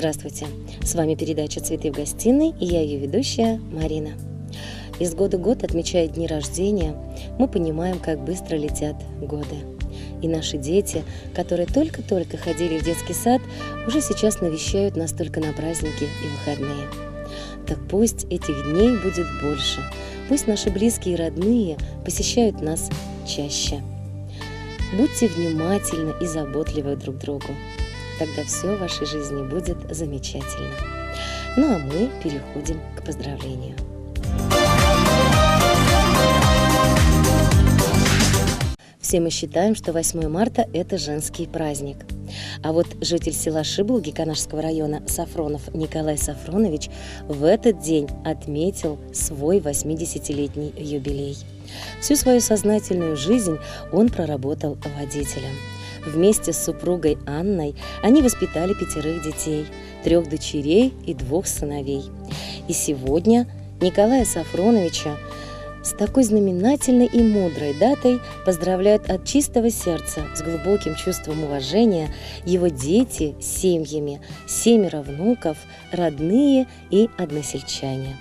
Здравствуйте! С вами передача «Цветы в гостиной» и я ее ведущая Марина. Из года в год, отмечая дни рождения, мы понимаем, как быстро летят годы. И наши дети, которые только-только ходили в детский сад, уже сейчас навещают нас только на праздники и выходные. Так пусть этих дней будет больше, пусть наши близкие и родные посещают нас чаще. Будьте внимательны и заботливы друг к другу. Тогда все в вашей жизни будет замечательно. Ну а мы переходим к поздравлению. Все мы считаем, что 8 марта – это женский праздник. А вот житель села Шиблуги Канашского района Сафронов Николай Сафронович в этот день отметил свой 80-летний юбилей. Всю свою сознательную жизнь он проработал водителем. Вместе с супругой Анной они воспитали 5 детей, 3 дочерей и 2 сыновей. И сегодня Николая Сафроновича с такой знаменательной и мудрой датой поздравляют от чистого сердца, с глубоким чувством уважения его дети с семьями, 7 внуков, родные и односельчане.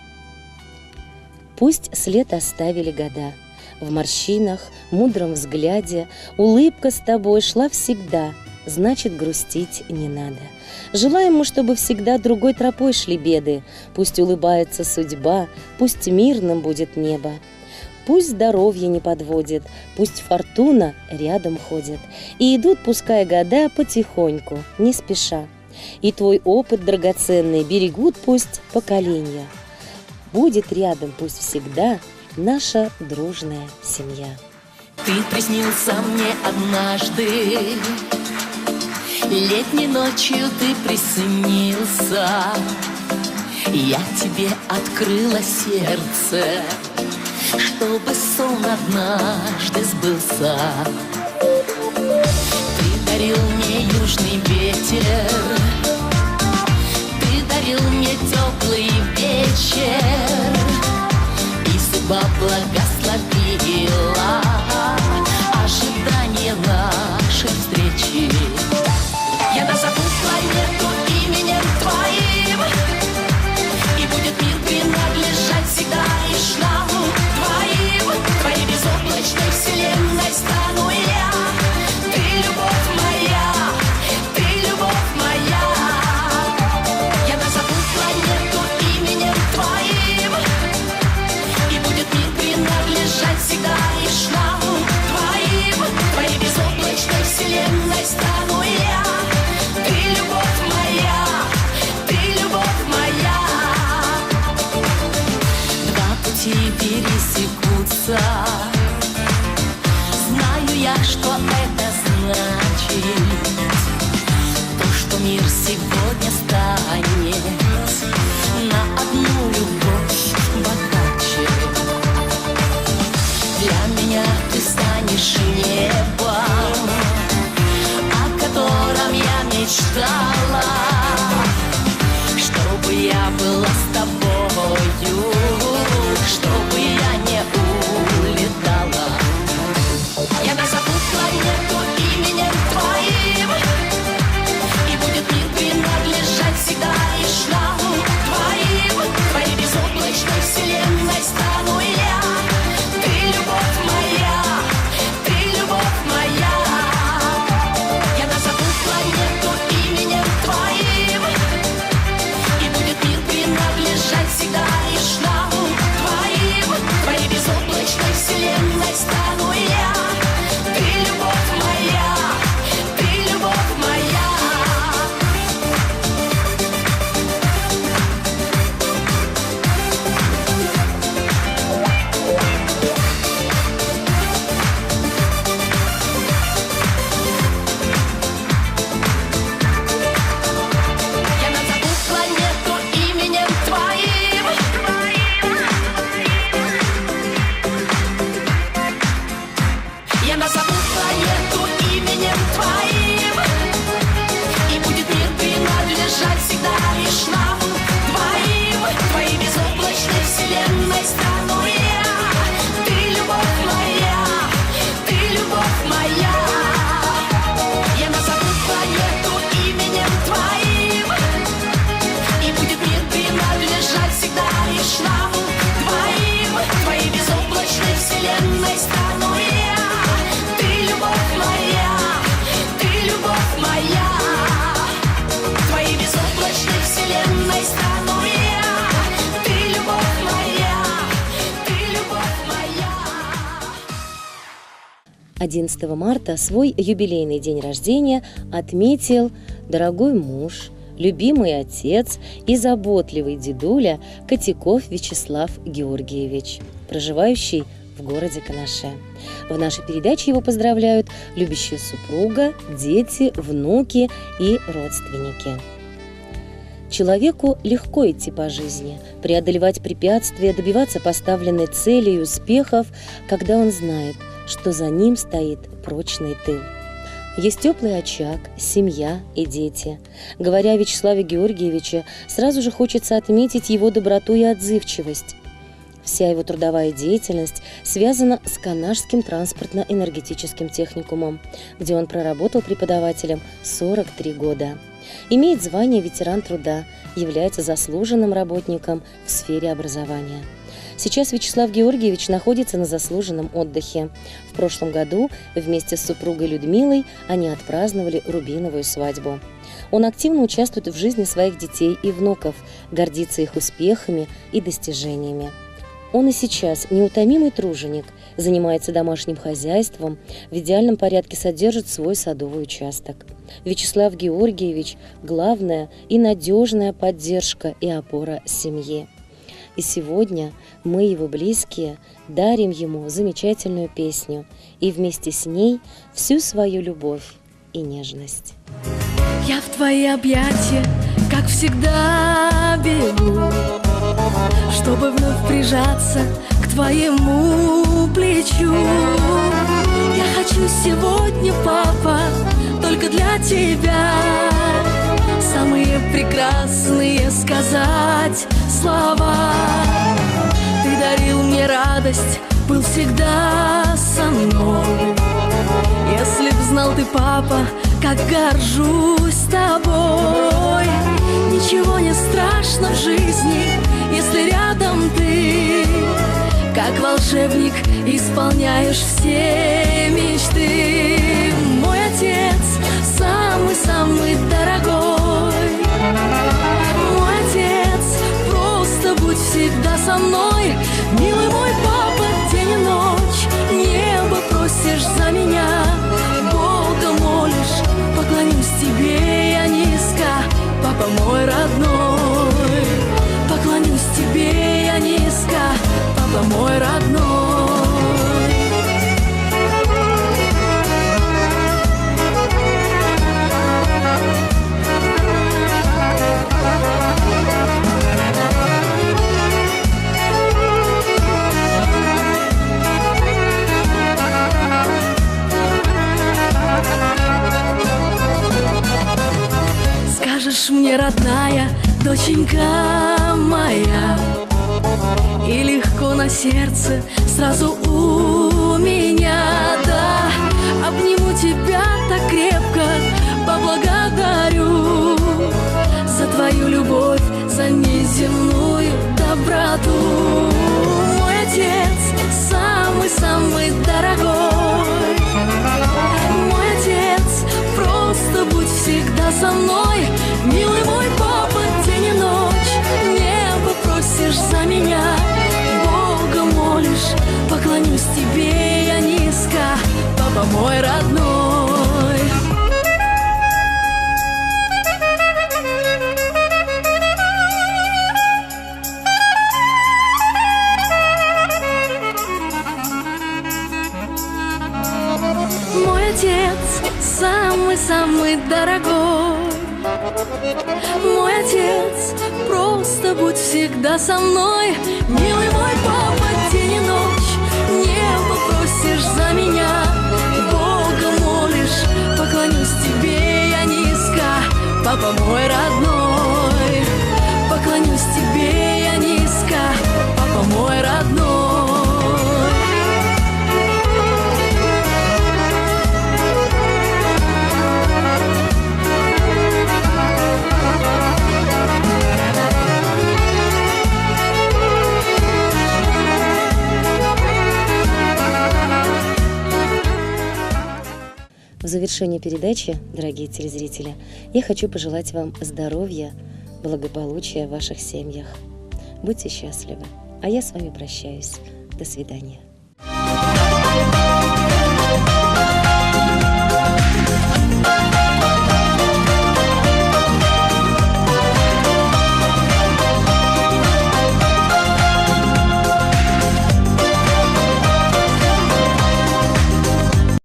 Пусть след оставили года. В морщинах, мудром взгляде улыбка с тобой шла всегда, значит, грустить не надо. Желаем мы, чтобы всегда другой тропой шли беды. Пусть улыбается судьба, пусть мирным будет небо. Пусть здоровье не подводит, пусть фортуна рядом ходит. И идут, пускай года, потихоньку, не спеша. И твой опыт драгоценный берегут пусть поколения. Будет рядом пусть всегда наша дружная семья. Ты приснился мне однажды, летней ночью ты приснился. Я тебе открыла сердце, чтобы сон однажды сбылся. Ты дарил мне южный ветер, ты дарил мне теплый вечер, и судьба благословила ожидание нашей встречи. Я назову планету именем твоим, и будет мир принадлежать всегда лишь нам двоим. Твоей безоблачной вселенной стану я. Ты любовь моя, ты любовь моя. Я назову планету именем твоим, и будет мир принадлежать всегда лишь нам двоим. Твоей безоблачной вселенной стану я. Ты любовь моя, ты любовь моя. Два пути пересекутся, знаю я, что это значит. То, что мир сегодня станет на одну любовь богаче. Для меня ты станешь небом, о котором я мечтала, чтобы я была с тобою, чтобы я не улетала. Я назову планету именем твоим, и будет мир принадлежать всегда лишь нам двоим. Твоей безоблачной вселенной стану я. Ты любовь моя, ты любовь моя. Я назову планету именем 11 марта свой юбилейный день рождения отметил дорогой муж, любимый отец и заботливый дедуля Котяков Вячеслав Георгиевич, проживающий в городе Канаше. В нашей передаче его поздравляют любящая супруга, дети, внуки и родственники. Человеку легко идти по жизни, преодолевать препятствия, добиваться поставленной цели и успехов, когда он знает, что за ним стоит прочный тыл. Есть теплый очаг, семья и дети. Говоря о Вячеславе Георгиевиче, сразу же хочется отметить его доброту и отзывчивость. Вся его трудовая деятельность связана с Канашским транспортно-энергетическим техникумом, где он проработал преподавателем 43 года. Имеет звание ветеран труда, является заслуженным работником в сфере образования. Сейчас Вячеслав Георгиевич находится на заслуженном отдыхе. В прошлом году вместе с супругой Людмилой они отпраздновали рубиновую свадьбу. Он активно участвует в жизни своих детей и внуков, гордится их успехами и достижениями. Он и сейчас неутомимый труженик, занимается домашним хозяйством, в идеальном порядке содержит свой садовый участок. Вячеслав Георгиевич – главная и надежная поддержка и опора семьи. И сегодня мы, его близкие, дарим ему замечательную песню и вместе с ней всю свою любовь и нежность. Я в твои объятия, как всегда, бегу, чтобы вновь прижаться к твоему плечу. Я хочу сегодня, папа, только для тебя самые прекрасные сказать слова. Ты дарил мне радость, был всегда со мной. Если б знал ты, папа, как горжусь тобой. Ничего не страшно в жизни, если рядом ты, как волшебник, исполняешь все мечты. Мой отец самый-самый дорогой. Мой отец, просто будь всегда со мной. Милый мой папа, день и ночь небо просишь за меня, Бога молишь, поклонюсь тебе я низко, папа мой родной. Поклонюсь тебе я низко, папа мой родной. Скажешь мне, родная, доченька моя, и легко на сердце сразу у меня, да. Обниму тебя так крепко, поблагодарю за твою любовь, за неземную доброту. Мой отец самый-самый дорогой. Мой отец, просто будь всегда со мной. Милый мой папа, день и ночь небо просишь за меня, Бога молишь, поклонюсь тебе я низко, папа мой родной. Мой отец самый-самый дорогой. Мой отец, просто будь всегда со мной. Милый мой папа, день и ночь небо просишь за меня, Бога молишь, поклонюсь тебе я низко, папа мой родной. Поклонюсь тебе я низко, папа мой родной. В завершение передачи, дорогие телезрители, я хочу пожелать вам здоровья, благополучия в ваших семьях. Будьте счастливы, а я с вами прощаюсь. До свидания.